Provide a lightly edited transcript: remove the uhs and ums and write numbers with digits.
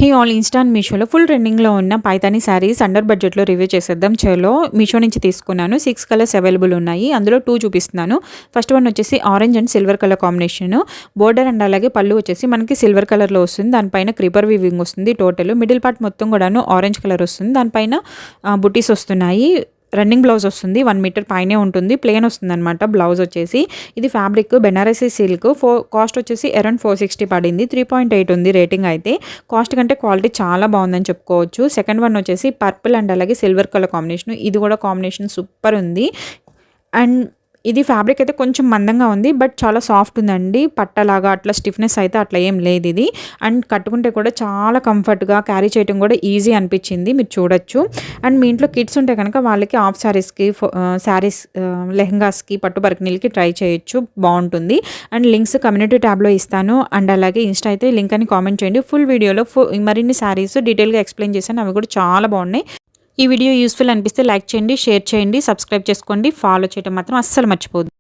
Hey all Insta and మీషోలో full ట్రెండింగ్‌లో ఉన్న పైతాని శారీస్ అండర్ బడ్జెట్‌లో రివ్యూ చేసేద్దాం. చలో మీషో నుంచి తీసుకున్నాను. 6 కలర్స్ అవైలబుల్ ఉన్నాయి. అందులో 2 చూపిస్తున్నాను. ఫస్ట్ వన్ వచ్చేసి orange and silver colour combination. Border and అలాగే పళ్ళు వచ్చేసి మనకి సిల్వర్ కలర్‌లో వస్తుంది. దానిపైన క్రీపర్ వీవింగ్ వస్తుంది టోటల్. మిడిల్ పార్ట్ మొత్తం కూడాను ఆరెంజ్ కలర్ వస్తుంది. దానిపైన బుటీస్ వస్తున్నాయి. రన్నింగ్ బ్లౌజ్ వస్తుంది. 1 మీటర్ పైనే ఉంటుంది. ప్లెయిన్ వస్తుందనమాట బ్లౌజ్ వచ్చేసి. ఇది ఫ్యాబ్రిక్ బెనారసీ సిల్క్. కాస్ట్ వచ్చేసి అరౌండ్ 460 పడింది. 3.8 ఉంది రేటింగ్ అయితే. కాస్ట్ కంటే క్వాలిటీ చాలా బాగుందని చెప్పుకోవచ్చు. సెకండ్ వన్ వచ్చేసి పర్పుల్ అండ్ అలాగే సిల్వర్ కలర్ కాంబినేషన్. ఇది కూడా కాంబినేషన్ సూపర్ ఉంది. అండ్ ఇది ఫ్యాబ్రిక్ అయితే కొంచెం మందంగా ఉంది. బట్ చాలా సాఫ్ట్ ఉందండి. పట్టలాగా అట్లా స్టిఫ్నెస్ అయితే అట్లా ఏం లేదు ఇది. అండ్ కట్టుకుంటే కూడా చాలా కంఫర్ట్‌గా క్యారీ చేయడం కూడా ఈజీ అనిపించింది. మీరు చూడొచ్చు. అండ్ మీ ఇంట్లో కిడ్స్ ఉంటే కనుక వాళ్ళకి హాఫ్ శారీస్‌కి శారీస్ లెహెంగాస్‌కి పట్టు పరికిణీలకి ట్రై చేయొచ్చు. బాగుంటుంది. అండ్ లింక్స్ కమ్యూనిటీ ట్యాబ్‌లో ఇస్తాను. అండ్ అలాగే ఇన్‌స్టా అయితే లింక్ అని కామెంట్ చేయండి. ఫుల్ వీడియోలో మరిన్ని శారీస్ డీటెయిల్‌గా ఎక్స్‌ప్లెయిన్ చేశాను. అవి కూడా చాలా బాగున్నాయి. ఈ వీడియో యూస్‌ఫుల్ అనిపిస్తే లైక్ చేయండి, షేర్ చేయండి, సబ్స్క్రైబ్ చేసుకోండి. ఫాలో చేయడం మాత్రం అస్సలు మర్చిపోవద్దు.